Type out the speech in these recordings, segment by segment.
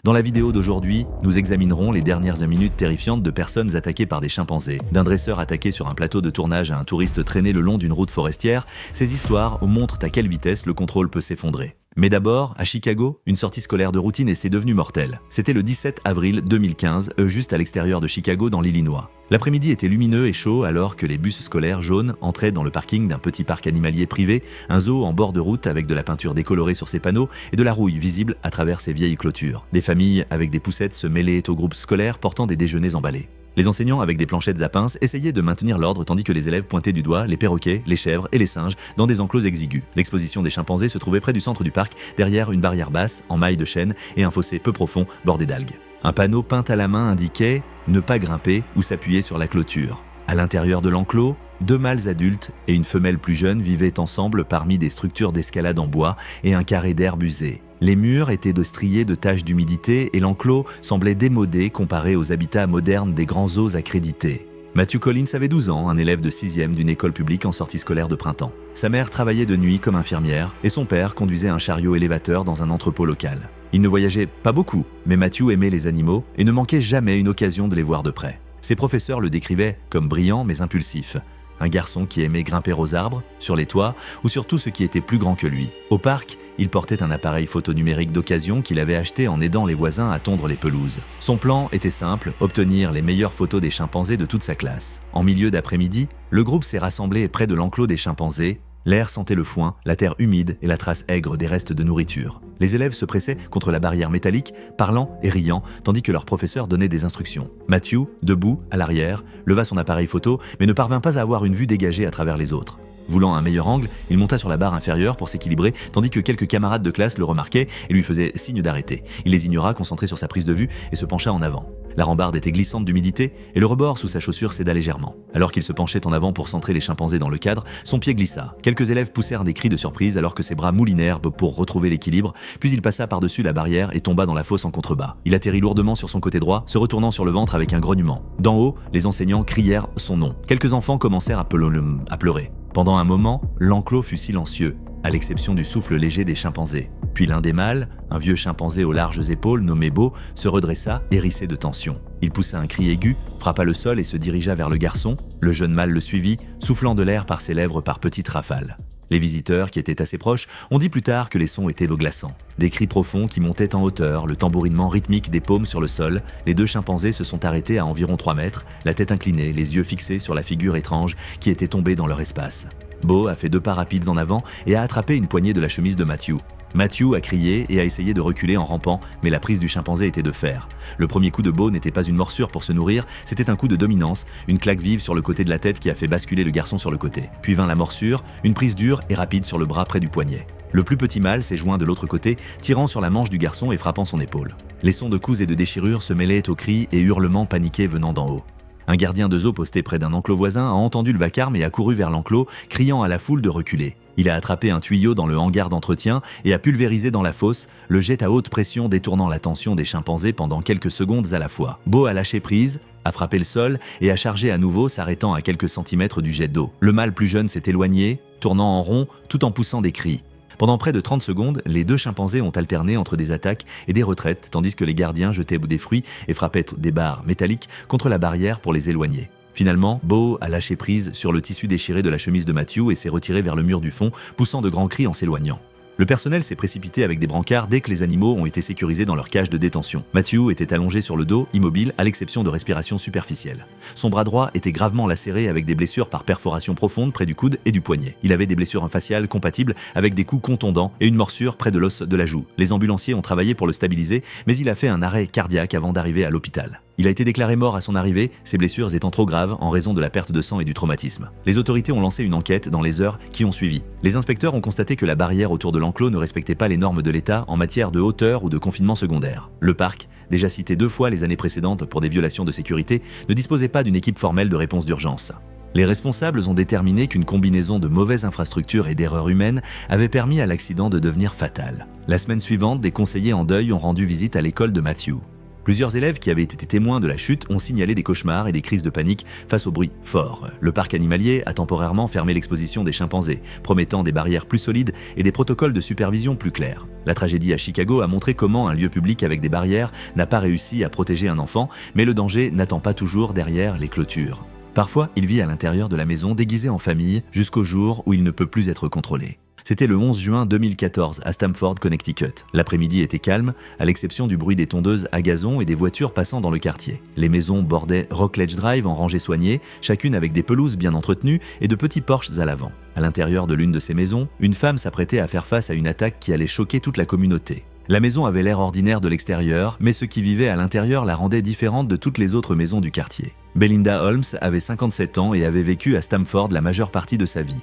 Dans la vidéo d'aujourd'hui, nous examinerons les dernières minutes terrifiantes de personnes attaquées par des chimpanzés, d'un dresseur attaqué sur un plateau de tournage à un touriste traîné le long d'une route forestière. Ces histoires montrent à quelle vitesse le contrôle peut s'effondrer. Mais d'abord, à Chicago, une sortie scolaire de routine et c'est devenu mortel. C'était le 17 avril 2015, juste à l'extérieur de Chicago dans l'Illinois. L'après-midi était lumineux et chaud alors que les bus scolaires jaunes entraient dans le parking d'un petit parc animalier privé, un zoo en bord de route avec de la peinture décolorée sur ses panneaux et de la rouille visible à travers ses vieilles clôtures. Des familles avec des poussettes se mêlaient au groupe scolaire portant des déjeuners emballés. Les enseignants avec des planchettes à pinces essayaient de maintenir l'ordre tandis que les élèves pointaient du doigt les perroquets, les chèvres et les singes dans des enclos exigus. L'exposition des chimpanzés se trouvait près du centre du parc, derrière une barrière basse en maille de chêne et un fossé peu profond bordé d'algues. Un panneau peint à la main indiquait « Ne pas grimper » ou s'appuyer sur la clôture. À l'intérieur de l'enclos, 2 mâles adultes et une femelle plus jeune vivaient ensemble parmi des structures d'escalade en bois et un carré d'herbe usé. Les murs étaient striés de taches d'humidité et l'enclos semblait démodé comparé aux habitats modernes des grands zoos accrédités. Matthew Collins avait 12 ans, un élève de 6e d'une école publique en sortie scolaire de printemps. Sa mère travaillait de nuit comme infirmière et son père conduisait un chariot élévateur dans un entrepôt local. Il ne voyageait pas beaucoup, mais Matthew aimait les animaux et ne manquait jamais une occasion de les voir de près. Ses professeurs le décrivaient comme brillant mais impulsif. Un garçon qui aimait grimper aux arbres, sur les toits ou sur tout ce qui était plus grand que lui. Au parc, il portait un appareil photo numérique d'occasion qu'il avait acheté en aidant les voisins à tondre les pelouses. Son plan était simple, obtenir les meilleures photos des chimpanzés de toute sa classe. En milieu d'après-midi, le groupe s'est rassemblé près de l'enclos des chimpanzés. L'air sentait le foin, la terre humide et la trace aigre des restes de nourriture. Les élèves se pressaient contre la barrière métallique, parlant et riant, tandis que leur professeur donnait des instructions. Matthew, debout, à l'arrière, leva son appareil photo, mais ne parvint pas à avoir une vue dégagée à travers les autres. Voulant un meilleur angle, il monta sur la barre inférieure pour s'équilibrer, tandis que quelques camarades de classe le remarquaient et lui faisaient signe d'arrêter. Il les ignora, concentré sur sa prise de vue, et se pencha en avant. La rambarde était glissante d'humidité et le rebord sous sa chaussure céda légèrement. Alors qu'il se penchait en avant pour centrer les chimpanzés dans le cadre, son pied glissa. Quelques élèves poussèrent des cris de surprise alors que ses bras moulinèrent pour retrouver l'équilibre, puis il passa par-dessus la barrière et tomba dans la fosse en contrebas. Il atterrit lourdement sur son côté droit, se retournant sur le ventre avec un grognement. D'en haut, les enseignants crièrent son nom. Quelques enfants commencèrent à pleurer. Pendant un moment, l'enclos fut silencieux, à l'exception du souffle léger des chimpanzés. Puis l'un des mâles, un vieux chimpanzé aux larges épaules nommé Bo, se redressa, hérissé de tension. Il poussa un cri aigu, frappa le sol et se dirigea vers le garçon. Le jeune mâle le suivit, soufflant de l'air par ses lèvres par petites rafales. Les visiteurs, qui étaient assez proches, ont dit plus tard que les sons étaient glaçants. Des cris profonds qui montaient en hauteur, le tambourinement rythmique des paumes sur le sol. Les 2 chimpanzés se sont arrêtés à environ 3 mètres, la tête inclinée, les yeux fixés sur la figure étrange qui était tombée dans leur espace. Bo a fait 2 pas rapides en avant et a attrapé une poignée de la chemise de Matthew. Matthew a crié et a essayé de reculer en rampant, mais la prise du chimpanzé était de fer. Le premier coup de Bo n'était pas une morsure pour se nourrir, c'était un coup de dominance, une claque vive sur le côté de la tête qui a fait basculer le garçon sur le côté. Puis vint la morsure, une prise dure et rapide sur le bras près du poignet. Le plus petit mâle s'est joint de l'autre côté, tirant sur la manche du garçon et frappant son épaule. Les sons de coups et de déchirures se mêlaient aux cris et hurlements paniqués venant d'en haut. Un gardien de zoo posté près d'un enclos voisin a entendu le vacarme et a couru vers l'enclos, criant à la foule de reculer. Il a attrapé un tuyau dans le hangar d'entretien et a pulvérisé dans la fosse le jet à haute pression détournant l'attention des chimpanzés pendant quelques secondes à la fois. Bo a lâché prise, a frappé le sol et a chargé à nouveau, s'arrêtant à quelques centimètres du jet d'eau. Le mâle plus jeune s'est éloigné, tournant en rond tout en poussant des cris. Pendant près de 30 secondes, les 2 chimpanzés ont alterné entre des attaques et des retraites, tandis que les gardiens jetaient des fruits et frappaient des barres métalliques contre la barrière pour les éloigner. Finalement, Bo a lâché prise sur le tissu déchiré de la chemise de Matthew et s'est retiré vers le mur du fond, poussant de grands cris en s'éloignant. Le personnel s'est précipité avec des brancards dès que les animaux ont été sécurisés dans leur cage de détention. Matthew était allongé sur le dos, immobile, à l'exception de respiration superficielle. Son bras droit était gravement lacéré avec des blessures par perforation profonde près du coude et du poignet. Il avait des blessures faciales compatibles avec des coups contondants et une morsure près de l'os de la joue. Les ambulanciers ont travaillé pour le stabiliser, mais il a fait un arrêt cardiaque avant d'arriver à l'hôpital. Il a été déclaré mort à son arrivée, ses blessures étant trop graves en raison de la perte de sang et du traumatisme. Les autorités ont lancé une enquête dans les heures qui ont suivi. Les inspecteurs ont constaté que la barrière autour de l'enclos ne respectait pas les normes de l'État en matière de hauteur ou de confinement secondaire. Le parc, déjà cité 2 fois les années précédentes pour des violations de sécurité, ne disposait pas d'une équipe formelle de réponse d'urgence. Les responsables ont déterminé qu'une combinaison de mauvaises infrastructures et d'erreurs humaines avait permis à l'accident de devenir fatal. La semaine suivante, des conseillers en deuil ont rendu visite à l'école de Matthew. Plusieurs élèves qui avaient été témoins de la chute ont signalé des cauchemars et des crises de panique face au bruit fort. Le parc animalier a temporairement fermé l'exposition des chimpanzés, promettant des barrières plus solides et des protocoles de supervision plus clairs. La tragédie à Chicago a montré comment un lieu public avec des barrières n'a pas réussi à protéger un enfant, mais le danger n'attend pas toujours derrière les clôtures. Parfois, il vit à l'intérieur de la maison déguisé en famille jusqu'au jour où il ne peut plus être contrôlé. C'était le 11 juin 2014 à Stamford, Connecticut. L'après-midi était calme, à l'exception du bruit des tondeuses à gazon et des voitures passant dans le quartier. Les maisons bordaient Rockledge Drive en rangées soignées, chacune avec des pelouses bien entretenues et de petits porches à l'avant. À l'intérieur de l'une de ces maisons, une femme s'apprêtait à faire face à une attaque qui allait choquer toute la communauté. La maison avait l'air ordinaire de l'extérieur, mais ceux qui vivaient à l'intérieur la rendaient différente de toutes les autres maisons du quartier. Belinda Holmes avait 57 ans et avait vécu à Stamford la majeure partie de sa vie.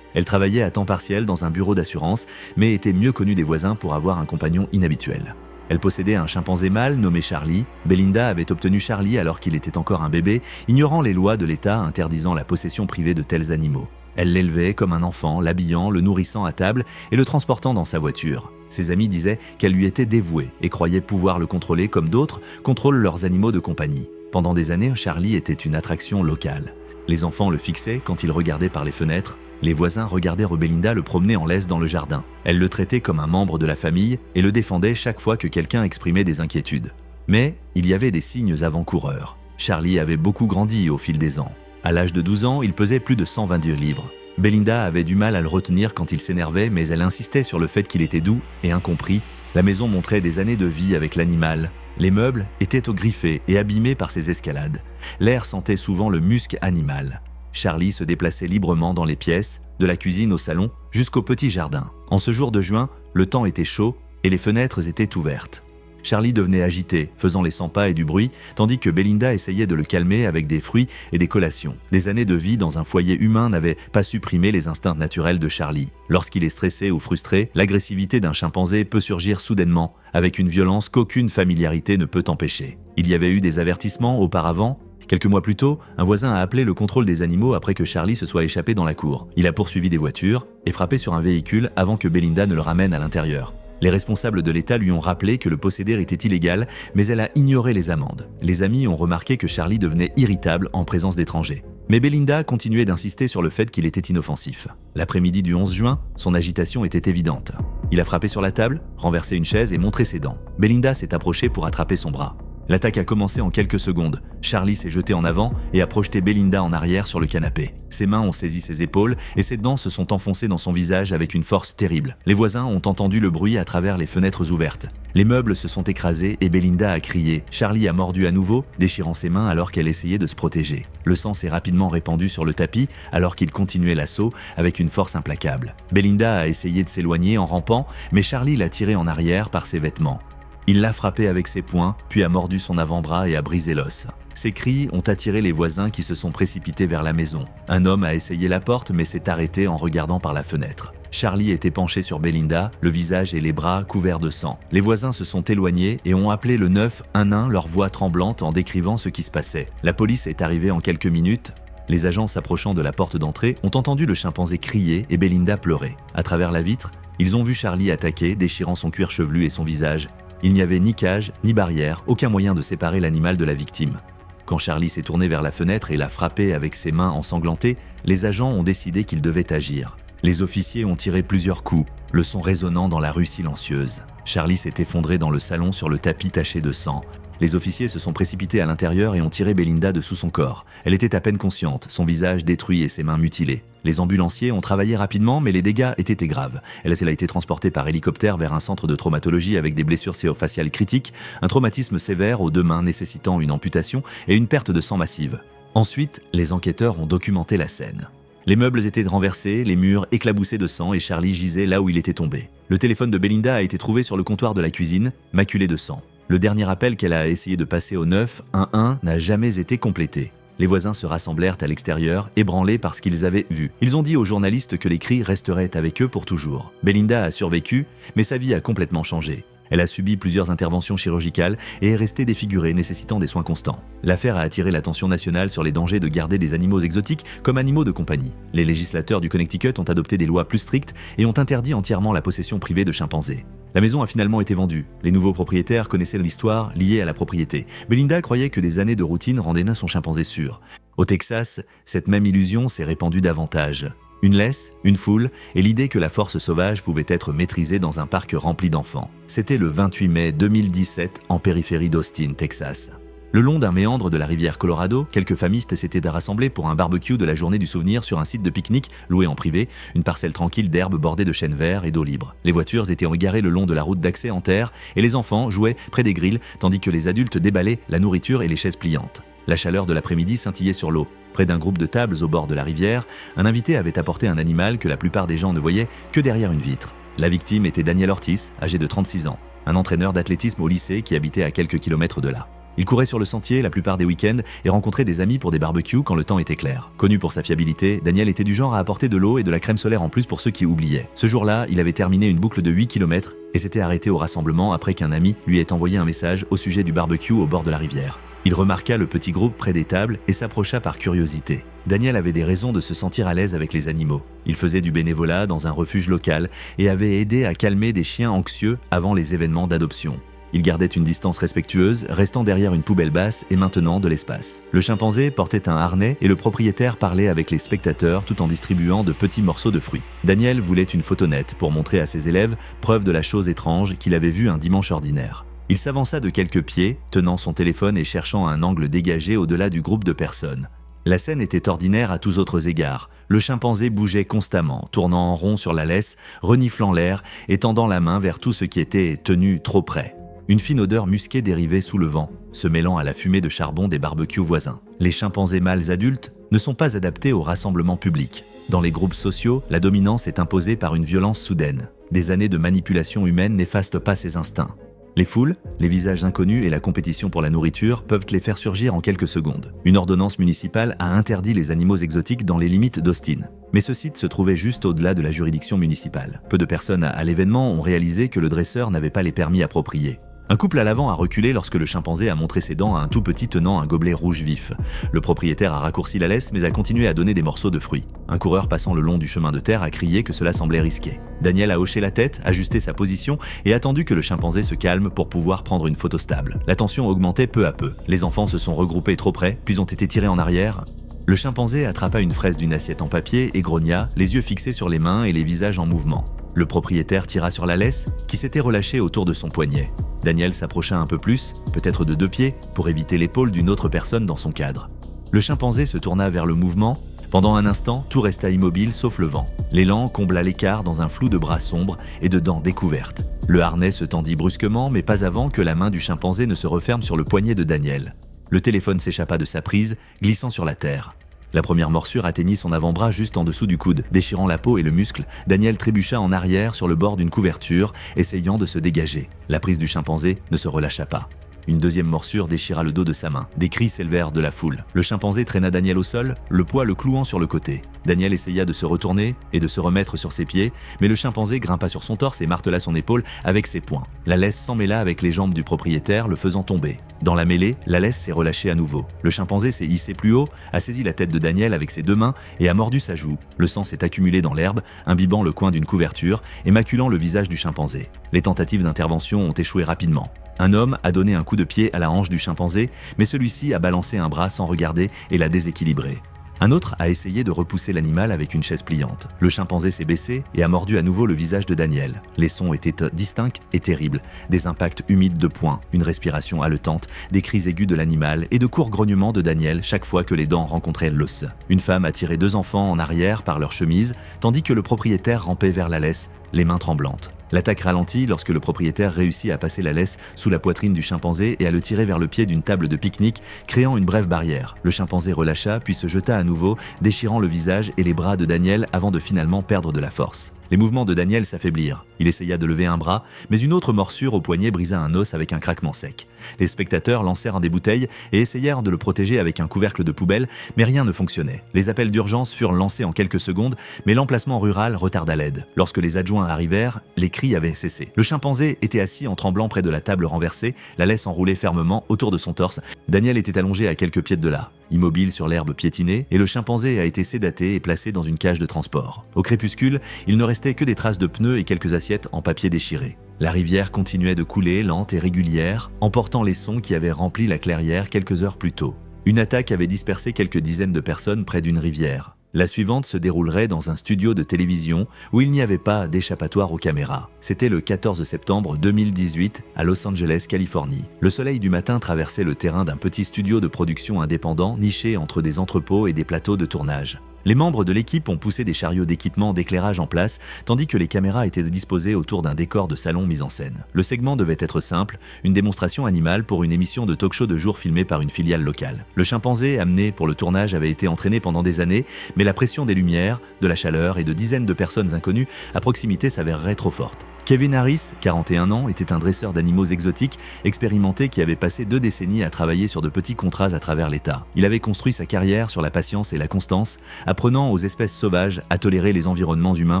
Elle travaillait à temps partiel dans un bureau d'assurance, mais était mieux connue des voisins pour avoir un compagnon inhabituel. Elle possédait un chimpanzé mâle nommé Charlie. Belinda avait obtenu Charlie alors qu'il était encore un bébé, ignorant les lois de l'État interdisant la possession privée de tels animaux. Elle l'élevait comme un enfant, l'habillant, le nourrissant à table et le transportant dans sa voiture. Ses amis disaient qu'elle lui était dévouée et croyaient pouvoir le contrôler comme d'autres contrôlent leurs animaux de compagnie. Pendant des années, Charlie était une attraction locale. Les enfants le fixaient quand il regardait par les fenêtres. Les voisins regardaient Belinda le promener en laisse dans le jardin. Elle le traitait comme un membre de la famille et le défendait chaque fois que quelqu'un exprimait des inquiétudes. Mais il y avait des signes avant-coureurs. Charlie avait beaucoup grandi au fil des ans. À l'âge de 12 ans, il pesait plus de 122 livres. Belinda avait du mal à le retenir quand il s'énervait, mais elle insistait sur le fait qu'il était doux et incompris. La maison montrait des années de vie avec l'animal. Les meubles étaient griffés et abîmés par ses escalades. L'air sentait souvent le musc animal. Charlie se déplaçait librement dans les pièces, de la cuisine au salon, jusqu'au petit jardin. En ce jour de juin, le temps était chaud et les fenêtres étaient ouvertes. Charlie devenait agité, faisant les 100 pas et du bruit, tandis que Belinda essayait de le calmer avec des fruits et des collations. Des années de vie dans un foyer humain n'avaient pas supprimé les instincts naturels de Charlie. Lorsqu'il est stressé ou frustré, l'agressivité d'un chimpanzé peut surgir soudainement, avec une violence qu'aucune familiarité ne peut empêcher. Il y avait eu des avertissements auparavant. Quelques mois plus tôt, un voisin a appelé le contrôle des animaux après que Charlie se soit échappé dans la cour. Il a poursuivi des voitures et frappé sur un véhicule avant que Belinda ne le ramène à l'intérieur. Les responsables de l'État lui ont rappelé que le posséder était illégal, mais elle a ignoré les amendes. Les amis ont remarqué que Charlie devenait irritable en présence d'étrangers. Mais Belinda continuait d'insister sur le fait qu'il était inoffensif. L'après-midi du 11 juin, son agitation était évidente. Il a frappé sur la table, renversé une chaise et montré ses dents. Belinda s'est approchée pour attraper son bras. L'attaque a commencé en quelques secondes. Charlie s'est jeté en avant et a projeté Belinda en arrière sur le canapé. Ses mains ont saisi ses épaules et ses dents se sont enfoncées dans son visage avec une force terrible. Les voisins ont entendu le bruit à travers les fenêtres ouvertes. Les meubles se sont écrasés et Belinda a crié. Charlie a mordu à nouveau, déchirant ses mains alors qu'elle essayait de se protéger. Le sang s'est rapidement répandu sur le tapis alors qu'il continuait l'assaut avec une force implacable. Belinda a essayé de s'éloigner en rampant, mais Charlie l'a tirée en arrière par ses vêtements. Il l'a frappé avec ses poings, puis a mordu son avant-bras et a brisé l'os. Ces cris ont attiré les voisins qui se sont précipités vers la maison. Un homme a essayé la porte mais s'est arrêté en regardant par la fenêtre. Charlie était penché sur Belinda, le visage et les bras couverts de sang. Les voisins se sont éloignés et ont appelé le 911, leur voix tremblante en décrivant ce qui se passait. La police est arrivée en quelques minutes. Les agents s'approchant de la porte d'entrée ont entendu le chimpanzé crier et Belinda pleurer. À travers la vitre, ils ont vu Charlie attaquer, déchirant son cuir chevelu et son visage. Il n'y avait ni cage, ni barrière, aucun moyen de séparer l'animal de la victime. Quand Charlie s'est tourné vers la fenêtre et l'a frappé avec ses mains ensanglantées, les agents ont décidé qu'ils devaient agir. Les officiers ont tiré plusieurs coups, le son résonnant dans la rue silencieuse. Charlie s'est effondré dans le salon sur le tapis taché de sang. Les officiers se sont précipités à l'intérieur et ont tiré Belinda de sous son corps. Elle était à peine consciente, son visage détruit et ses mains mutilées. Les ambulanciers ont travaillé rapidement, mais les dégâts étaient graves. Elle a été transportée par hélicoptère vers un centre de traumatologie avec des blessures cérofaciales critiques, un traumatisme sévère aux 2 mains nécessitant une amputation et une perte de sang massive. Ensuite, les enquêteurs ont documenté la scène. Les meubles étaient renversés, les murs éclaboussés de sang et Charlie gisait là où il était tombé. Le téléphone de Belinda a été trouvé sur le comptoir de la cuisine, maculé de sang. Le dernier appel qu'elle a essayé de passer au 911 n'a jamais été complété. Les voisins se rassemblèrent à l'extérieur, ébranlés par ce qu'ils avaient vu. Ils ont dit aux journalistes que les cris resteraient avec eux pour toujours. Belinda a survécu, mais sa vie a complètement changé. Elle a subi plusieurs interventions chirurgicales et est restée défigurée, nécessitant des soins constants. L'affaire a attiré l'attention nationale sur les dangers de garder des animaux exotiques comme animaux de compagnie. Les législateurs du Connecticut ont adopté des lois plus strictes et ont interdit entièrement la possession privée de chimpanzés. La maison a finalement été vendue. Les nouveaux propriétaires connaissaient l'histoire liée à la propriété. Belinda croyait que des années de routine rendaient son chimpanzé sûr. Au Texas, cette même illusion s'est répandue davantage. Une laisse, une foule, et l'idée que la force sauvage pouvait être maîtrisée dans un parc rempli d'enfants. C'était le 28 mai 2017 en périphérie d'Austin, Texas. Le long d'un méandre de la rivière Colorado, quelques familles s'étaient rassemblés pour un barbecue de la journée du souvenir sur un site de pique-nique loué en privé, une parcelle tranquille d'herbe bordée de chênes verts et d'eau libre. Les voitures étaient égarées le long de la route d'accès en terre et les enfants jouaient près des grilles tandis que les adultes déballaient la nourriture et les chaises pliantes. La chaleur de l'après-midi scintillait sur l'eau. Près d'un groupe de tables au bord de la rivière, un invité avait apporté un animal que la plupart des gens ne voyaient que derrière une vitre. La victime était Daniel Ortiz, âgé de 36 ans, un entraîneur d'athlétisme au lycée qui habitait à quelques kilomètres de là. Il courait sur le sentier la plupart des week-ends et rencontrait des amis pour des barbecues quand le temps était clair. Connu pour sa fiabilité, Daniel était du genre à apporter de l'eau et de la crème solaire en plus pour ceux qui oubliaient. Ce jour-là, il avait terminé une boucle de 8 km et s'était arrêté au rassemblement après qu'un ami lui ait envoyé un message au sujet du barbecue au bord de la rivière. Il remarqua le petit groupe près des tables et s'approcha par curiosité. Daniel avait des raisons de se sentir à l'aise avec les animaux. Il faisait du bénévolat dans un refuge local et avait aidé à calmer des chiens anxieux avant les événements d'adoption. Il gardait une distance respectueuse, restant derrière une poubelle basse et maintenant de l'espace. Le chimpanzé portait un harnais et le propriétaire parlait avec les spectateurs tout en distribuant de petits morceaux de fruits. Daniel voulait une photo nette pour montrer à ses élèves preuve de la chose étrange qu'il avait vue un dimanche ordinaire. Il s'avança de quelques pieds, tenant son téléphone et cherchant un angle dégagé au-delà du groupe de personnes. La scène était ordinaire à tous autres égards. Le chimpanzé bougeait constamment, tournant en rond sur la laisse, reniflant l'air et tendant la main vers tout ce qui était tenu trop près. Une fine odeur musquée dérivait sous le vent, se mêlant à la fumée de charbon des barbecues voisins. Les chimpanzés mâles adultes ne sont pas adaptés aux rassemblements publics. Dans les groupes sociaux, la dominance est imposée par une violence soudaine. Des années de manipulation humaine n'effacent pas ces instincts. Les foules, les visages inconnus et la compétition pour la nourriture peuvent les faire surgir en quelques secondes. Une ordonnance municipale a interdit les animaux exotiques dans les limites d'Austin. Mais ce site se trouvait juste au-delà de la juridiction municipale. Peu de personnes à l'événement ont réalisé que le dresseur n'avait pas les permis appropriés. Un couple à l'avant a reculé lorsque le chimpanzé a montré ses dents à un tout petit tenant un gobelet rouge vif. Le propriétaire a raccourci la laisse mais a continué à donner des morceaux de fruits. Un coureur passant le long du chemin de terre a crié que cela semblait risqué. Daniel a hoché la tête, ajusté sa position et attendu que le chimpanzé se calme pour pouvoir prendre une photo stable. La tension augmentait peu à peu. Les enfants se sont regroupés trop près, puis ont été tirés en arrière. Le chimpanzé attrapa une fraise d'une assiette en papier et grogna, les yeux fixés sur les mains et les visages en mouvement. Le propriétaire tira sur la laisse, qui s'était relâchée autour de son poignet. Daniel s'approcha un peu plus, peut-être de 2 pieds, pour éviter l'épaule d'une autre personne dans son cadre. Le chimpanzé se tourna vers le mouvement. Pendant un instant, tout resta immobile sauf le vent. L'élan combla l'écart dans un flou de bras sombres et de dents découvertes. Le harnais se tendit brusquement, mais pas avant que la main du chimpanzé ne se referme sur le poignet de Daniel. Le téléphone s'échappa de sa prise, glissant sur la terre. La première morsure atteignit son avant-bras juste en dessous du coude. Déchirant la peau et le muscle, Daniel trébucha en arrière sur le bord d'une couverture, essayant de se dégager. La prise du chimpanzé ne se relâcha pas. Une deuxième morsure déchira le dos de sa main. Des cris s'élevèrent de la foule. Le chimpanzé traîna Daniel au sol, le poids le clouant sur le côté. Daniel essaya de se retourner et de se remettre sur ses pieds, mais le chimpanzé grimpa sur son torse et martela son épaule avec ses poings. La laisse s'emmêla avec les jambes du propriétaire, le faisant tomber. Dans la mêlée, la laisse s'est relâchée à nouveau. Le chimpanzé s'est hissé plus haut, a saisi la tête de Daniel avec ses 2 mains et a mordu sa joue. Le sang s'est accumulé dans l'herbe, imbibant le coin d'une couverture et maculant le visage du chimpanzé. Les tentatives d'intervention ont échoué rapidement. Un homme a donné un coup de pied à la hanche du chimpanzé, mais celui-ci a balancé un bras sans regarder et l'a déséquilibré. Un autre a essayé de repousser l'animal avec une chaise pliante. Le chimpanzé s'est baissé et a mordu à nouveau le visage de Daniel. Les sons étaient distincts et terribles. Des impacts humides de poings, une respiration haletante, des cris aigus de l'animal et de courts grognements de Daniel chaque fois que les dents rencontraient l'os. Une femme a tiré 2 enfants en arrière par leur chemise, tandis que le propriétaire rampait vers la laisse, les mains tremblantes. L'attaque ralentit lorsque le propriétaire réussit à passer la laisse sous la poitrine du chimpanzé et à le tirer vers le pied d'une table de pique-nique, créant une brève barrière. Le chimpanzé relâcha, puis se jeta à nouveau, déchirant le visage et les bras de Daniel avant de finalement perdre de la force. Les mouvements de Daniel s'affaiblirent. Il essaya de lever un bras, mais une autre morsure au poignet brisa un os avec un craquement sec. Les spectateurs lancèrent des bouteilles et essayèrent de le protéger avec un couvercle de poubelle, mais rien ne fonctionnait. Les appels d'urgence furent lancés en quelques secondes, mais l'emplacement rural retarda l'aide. Lorsque les adjoints arrivèrent, les cris avaient cessé. Le chimpanzé était assis en tremblant près de la table renversée, la laisse enroulée fermement autour de son torse. Daniel était allongé à quelques pieds de là, immobile sur l'herbe piétinée, et le chimpanzé a été sédaté et placé dans une cage de transport. Au crépuscule, il ne restait que des traces de pneus et quelques assiettes en papier déchiré. La rivière continuait de couler, lente et régulière, emportant les sons qui avaient rempli la clairière quelques heures plus tôt. Une attaque avait dispersé quelques dizaines de personnes près d'une rivière. La suivante se déroulerait dans un studio de télévision où il n'y avait pas d'échappatoire aux caméras. C'était le 14 septembre 2018 à Los Angeles, Californie. Le soleil du matin traversait le terrain d'un petit studio de production indépendant niché entre des entrepôts et des plateaux de tournage. Les membres de l'équipe ont poussé des chariots d'équipement d'éclairage en place, tandis que les caméras étaient disposées autour d'un décor de salon mis en scène. Le segment devait être simple, une démonstration animale pour une émission de talk-show de jour filmée par une filiale locale. Le chimpanzé amené pour le tournage avait été entraîné pendant des années, mais la pression des lumières, de la chaleur et de dizaines de personnes inconnues à proximité s'avérerait trop forte. Kevin Harris, 41 ans, était un dresseur d'animaux exotiques expérimenté qui avait passé 2 décennies à travailler sur de petits contrats à travers l'État. Il avait construit sa carrière sur la patience et la constance, apprenant aux espèces sauvages à tolérer les environnements humains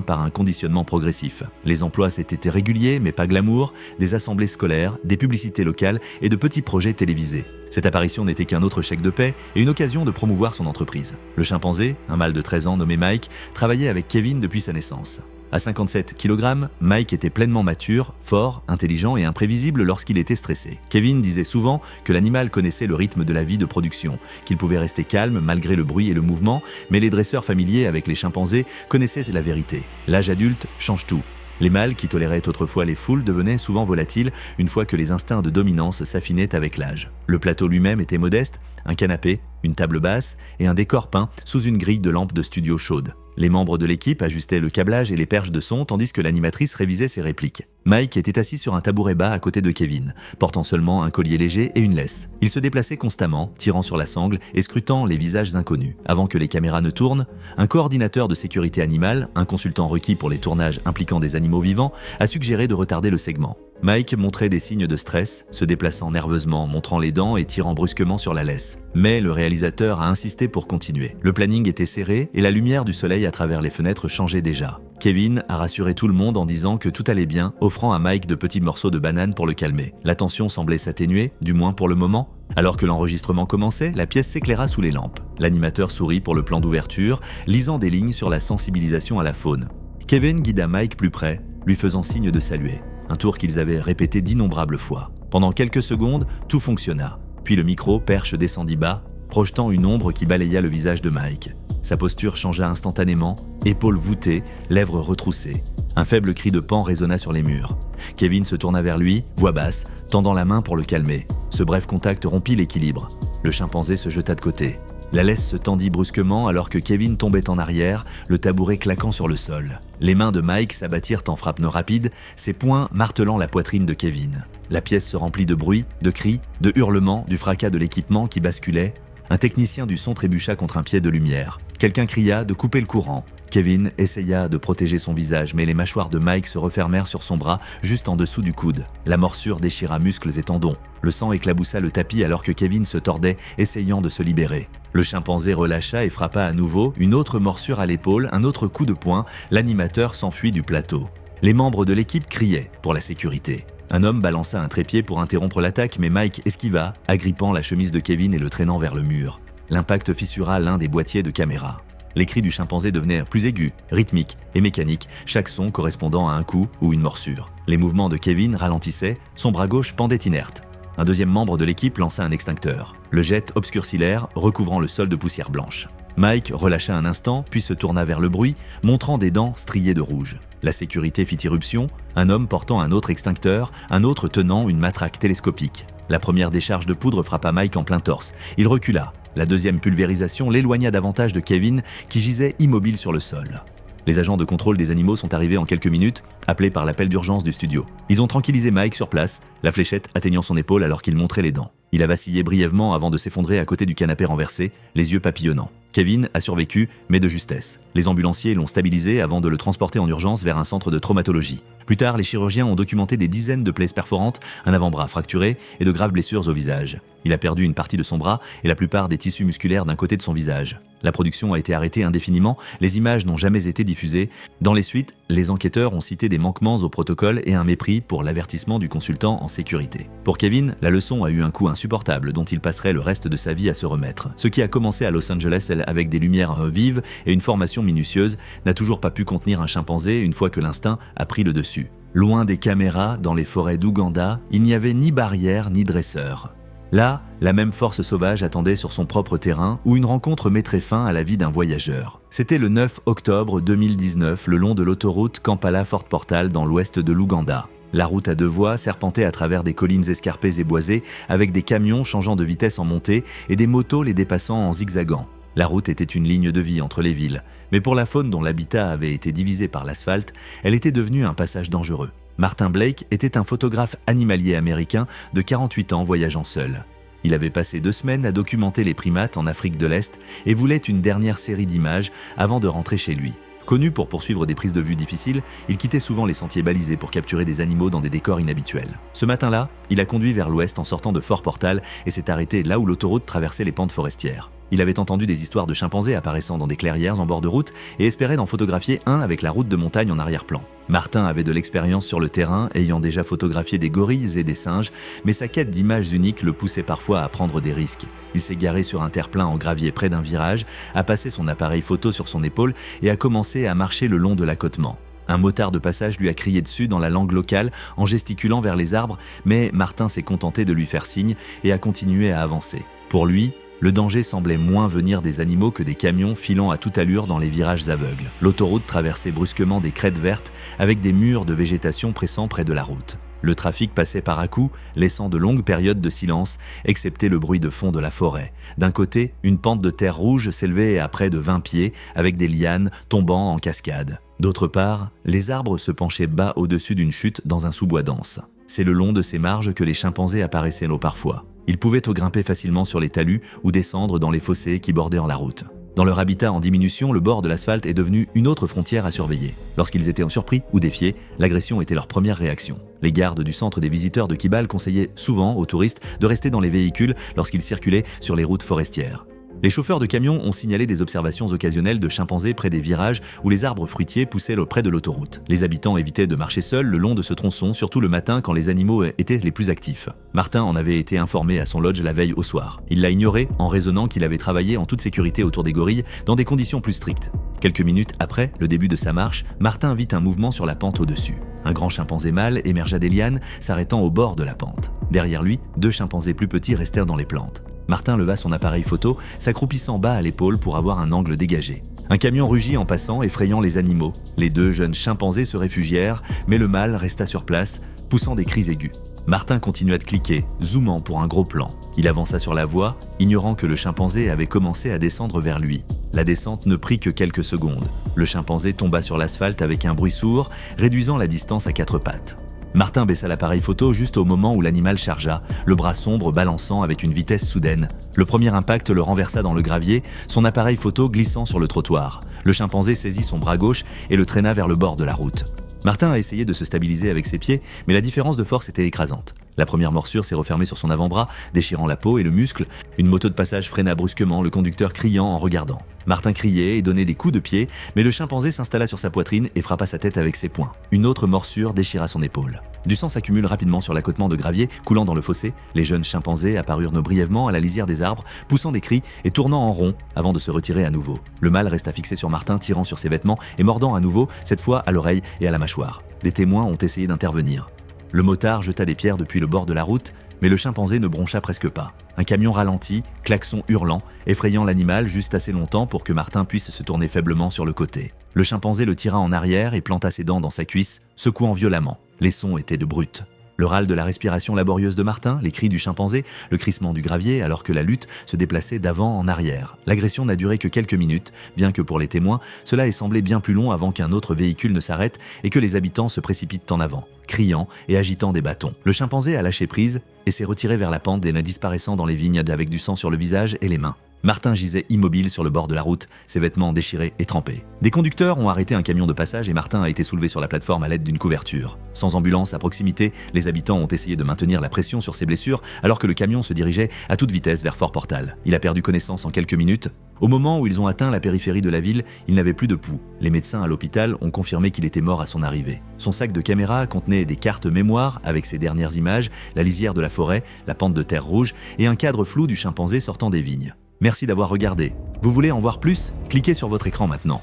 par un conditionnement progressif. Les emplois s'étaient réguliers mais pas glamour, des assemblées scolaires, des publicités locales et de petits projets télévisés. Cette apparition n'était qu'un autre chèque de paie et une occasion de promouvoir son entreprise. Le chimpanzé, un mâle de 13 ans nommé Mike, travaillait avec Kevin depuis sa naissance. À 57 kg, Mike était pleinement mature, fort, intelligent et imprévisible lorsqu'il était stressé. Kevin disait souvent que l'animal connaissait le rythme de la vie de production, qu'il pouvait rester calme malgré le bruit et le mouvement, mais les dresseurs familiers avec les chimpanzés connaissaient la vérité. L'âge adulte change tout. Les mâles qui toléraient autrefois les foules devenaient souvent volatiles une fois que les instincts de dominance s'affinaient avec l'âge. Le plateau lui-même était modeste, un canapé, une table basse et un décor peint sous une grille de lampes de studio chaude. Les membres de l'équipe ajustaient le câblage et les perches de son tandis que l'animatrice révisait ses répliques. Mike était assis sur un tabouret bas à côté de Kevin, portant seulement un collier léger et une laisse. Il se déplaçait constamment, tirant sur la sangle et scrutant les visages inconnus. Avant que les caméras ne tournent, un coordinateur de sécurité animale, un consultant requis pour les tournages impliquant des animaux vivants, a suggéré de retarder le segment. Mike montrait des signes de stress, se déplaçant nerveusement, montrant les dents et tirant brusquement sur la laisse. Mais le réalisateur a insisté pour continuer. Le planning était serré et la lumière du soleil à travers les fenêtres changeait déjà. Kevin a rassuré tout le monde en disant que tout allait bien, offrant à Mike de petits morceaux de banane pour le calmer. La tension semblait s'atténuer, du moins pour le moment. Alors que l'enregistrement commençait, la pièce s'éclaira sous les lampes. L'animateur sourit pour le plan d'ouverture, lisant des lignes sur la sensibilisation à la faune. Kevin guida Mike plus près, lui faisant signe de saluer. Un tour qu'ils avaient répété d'innombrables fois. Pendant quelques secondes, tout fonctionna. Puis le micro perche descendit bas, projetant une ombre qui balaya le visage de Mike. Sa posture changea instantanément, épaules voûtées, lèvres retroussées. Un faible cri de pan résonna sur les murs. Kevin se tourna vers lui, voix basse, tendant la main pour le calmer. Ce bref contact rompit l'équilibre. Le chimpanzé se jeta de côté. La laisse se tendit brusquement alors que Kevin tombait en arrière, le tabouret claquant sur le sol. Les mains de Mike s'abattirent en frappes rapides, ses poings martelant la poitrine de Kevin. La pièce se remplit de bruit, de cris, de hurlements, du fracas de l'équipement qui basculait. Un technicien du son trébucha contre un pied de lumière. Quelqu'un cria de couper le courant. Kevin essaya de protéger son visage, mais les mâchoires de Mike se refermèrent sur son bras, juste en dessous du coude. La morsure déchira muscles et tendons. Le sang éclaboussa le tapis alors que Kevin se tordait, essayant de se libérer. Le chimpanzé relâcha et frappa à nouveau, une autre morsure à l'épaule, un autre coup de poing. L'animateur s'enfuit du plateau. Les membres de l'équipe criaient pour la sécurité. Un homme balança un trépied pour interrompre l'attaque, mais Mike esquiva, agrippant la chemise de Kevin et le traînant vers le mur. L'impact fissura l'un des boîtiers de caméra. Les cris du chimpanzé devenaient plus aigus, rythmiques et mécaniques, chaque son correspondant à un coup ou une morsure. Les mouvements de Kevin ralentissaient, son bras gauche pendait inerte. Un deuxième membre de l'équipe lança un extincteur. Le jet obscurcit l'air, recouvrant le sol de poussière blanche. Mike relâcha un instant, puis se tourna vers le bruit, montrant des dents striées de rouge. La sécurité fit irruption, un homme portant un autre extincteur, un autre tenant une matraque télescopique. La première décharge de poudre frappa Mike en plein torse. Il recula. La deuxième pulvérisation l'éloigna davantage de Kevin, qui gisait immobile sur le sol. Les agents de contrôle des animaux sont arrivés en quelques minutes, appelés par l'appel d'urgence du studio. Ils ont tranquillisé Mike sur place, la fléchette atteignant son épaule alors qu'il montrait les dents. Il a vacillé brièvement avant de s'effondrer à côté du canapé renversé, les yeux papillonnants. Kevin a survécu, mais de justesse. Les ambulanciers l'ont stabilisé avant de le transporter en urgence vers un centre de traumatologie. Plus tard, les chirurgiens ont documenté des dizaines de plaies perforantes, un avant-bras fracturé et de graves blessures au visage. Il a perdu une partie de son bras et la plupart des tissus musculaires d'un côté de son visage. La production a été arrêtée indéfiniment, les images n'ont jamais été diffusées. Dans les suites, les enquêteurs ont cité des manquements au protocole et un mépris pour l'avertissement du consultant en sécurité. Pour Kevin, la leçon a eu un coût insupportable dont il passerait le reste de sa vie à se remettre. Ce qui a commencé à Los Angeles avec des lumières vives et une formation minutieuse n'a toujours pas pu contenir un chimpanzé une fois que l'instinct a pris le dessus. Loin des caméras, dans les forêts d'Ouganda, il n'y avait ni barrière ni dresseur. Là, la même force sauvage attendait sur son propre terrain où une rencontre mettrait fin à la vie d'un voyageur. C'était le 9 octobre 2019, le long de l'autoroute Kampala-Fort Portal dans l'ouest de l'Ouganda. La route à deux voies serpentait à travers des collines escarpées et boisées avec des camions changeant de vitesse en montée et des motos les dépassant en zigzagant. La route était une ligne de vie entre les villes, mais pour la faune dont l'habitat avait été divisé par l'asphalte, elle était devenue un passage dangereux. Martin Blake était un photographe animalier américain de 48 ans voyageant seul. Il avait passé 2 semaines à documenter les primates en Afrique de l'Est et voulait une dernière série d'images avant de rentrer chez lui. Connu pour poursuivre des prises de vue difficiles, il quittait souvent les sentiers balisés pour capturer des animaux dans des décors inhabituels. Ce matin-là, il a conduit vers l'ouest en sortant de Fort Portal et s'est arrêté là où l'autoroute traversait les pentes forestières. Il avait entendu des histoires de chimpanzés apparaissant dans des clairières en bord de route et espérait d'en photographier un avec la route de montagne en arrière-plan. Martin avait de l'expérience sur le terrain, ayant déjà photographié des gorilles et des singes, mais sa quête d'images uniques le poussait parfois à prendre des risques. Il s'est garé sur un terre-plein en gravier près d'un virage, a passé son appareil photo sur son épaule et a commencé à marcher le long de l'accotement. Un motard de passage lui a crié dessus dans la langue locale en gesticulant vers les arbres, mais Martin s'est contenté de lui faire signe et a continué à avancer. Pour lui, le danger semblait moins venir des animaux que des camions filant à toute allure dans les virages aveugles. L'autoroute traversait brusquement des crêtes vertes avec des murs de végétation pressant près de la route. Le trafic passait par à-coups, laissant de longues périodes de silence, excepté le bruit de fond de la forêt. D'un côté, une pente de terre rouge s'élevait à près de 20 pieds, avec des lianes tombant en cascade. D'autre part, les arbres se penchaient bas au-dessus d'une chute dans un sous-bois dense. C'est le long de ces marges que les chimpanzés apparaissaient parfois. Ils pouvaient grimper facilement sur les talus ou descendre dans les fossés qui bordèrent la route. Dans leur habitat en diminution, le bord de l'asphalte est devenu une autre frontière à surveiller. Lorsqu'ils étaient surpris ou défiés, l'agression était leur première réaction. Les gardes du centre des visiteurs de Kibale conseillaient souvent aux touristes de rester dans les véhicules lorsqu'ils circulaient sur les routes forestières. Les chauffeurs de camions ont signalé des observations occasionnelles de chimpanzés près des virages où les arbres fruitiers poussaient près de l'autoroute. Les habitants évitaient de marcher seuls le long de ce tronçon, surtout le matin quand les animaux étaient les plus actifs. Martin en avait été informé à son lodge la veille au soir. Il l'a ignoré en raisonnant qu'il avait travaillé en toute sécurité autour des gorilles dans des conditions plus strictes. Quelques minutes après le début de sa marche, Martin vit un mouvement sur la pente au-dessus. Un grand chimpanzé mâle émergea des lianes, s'arrêtant au bord de la pente. Derrière lui, 2 chimpanzés plus petits restèrent dans les plantes. Martin leva son appareil photo, s'accroupissant bas à l'épaule pour avoir un angle dégagé. Un camion rugit en passant, effrayant les animaux. Les 2 jeunes chimpanzés se réfugièrent, mais le mâle resta sur place, poussant des cris aigus. Martin continua de cliquer, zoomant pour un gros plan. Il avança sur la voie, ignorant que le chimpanzé avait commencé à descendre vers lui. La descente ne prit que quelques secondes. Le chimpanzé tomba sur l'asphalte avec un bruit sourd, réduisant la distance à 4 pattes. Martin baissa l'appareil photo juste au moment où l'animal chargea, le bras sombre balançant avec une vitesse soudaine. Le premier impact le renversa dans le gravier, son appareil photo glissant sur le trottoir. Le chimpanzé saisit son bras gauche et le traîna vers le bord de la route. Martin a essayé de se stabiliser avec ses pieds, mais la différence de force était écrasante. La première morsure s'est refermée sur son avant-bras, déchirant la peau et le muscle. Une moto de passage freina brusquement, le conducteur criant en regardant. Martin criait et donnait des coups de pied, mais le chimpanzé s'installa sur sa poitrine et frappa sa tête avec ses poings. Une autre morsure déchira son épaule. Du sang s'accumule rapidement sur l'accotement de gravier, coulant dans le fossé. Les jeunes chimpanzés apparurent brièvement à la lisière des arbres, poussant des cris et tournant en rond avant de se retirer à nouveau. Le mâle resta fixé sur Martin, tirant sur ses vêtements et mordant à nouveau, cette fois à l'oreille et à la mâchoire. Des témoins ont essayé d'intervenir. Le motard jeta des pierres depuis le bord de la route, mais le chimpanzé ne broncha presque pas. Un camion ralentit, klaxon hurlant, effrayant l'animal juste assez longtemps pour que Martin puisse se tourner faiblement sur le côté. Le chimpanzé le tira en arrière et planta ses dents dans sa cuisse, secouant violemment. Les sons étaient de brutes. Le râle de la respiration laborieuse de Martin, les cris du chimpanzé, le crissement du gravier alors que la lutte se déplaçait d'avant en arrière. L'agression n'a duré que quelques minutes, bien que pour les témoins, cela ait semblé bien plus long avant qu'un autre véhicule ne s'arrête et que les habitants se précipitent en avant, criant et agitant des bâtons. Le chimpanzé a lâché prise et s'est retiré vers la pente et disparaissant dans les vignes avec du sang sur le visage et les mains. Martin gisait immobile sur le bord de la route, ses vêtements déchirés et trempés. Des conducteurs ont arrêté un camion de passage et Martin a été soulevé sur la plateforme à l'aide d'une couverture. Sans ambulance à proximité, les habitants ont essayé de maintenir la pression sur ses blessures alors que le camion se dirigeait à toute vitesse vers Fort-Portal. Il a perdu connaissance en quelques minutes. Au moment où ils ont atteint la périphérie de la ville, il n'avait plus de pouls. Les médecins à l'hôpital ont confirmé qu'il était mort à son arrivée. Son sac de caméra contenait des cartes mémoire avec ses dernières images, la lisière de la forêt, la pente de terre rouge et un cadre flou du chimpanzé sortant des vignes. Merci d'avoir regardé. Vous voulez en voir plus? Cliquez sur votre écran maintenant.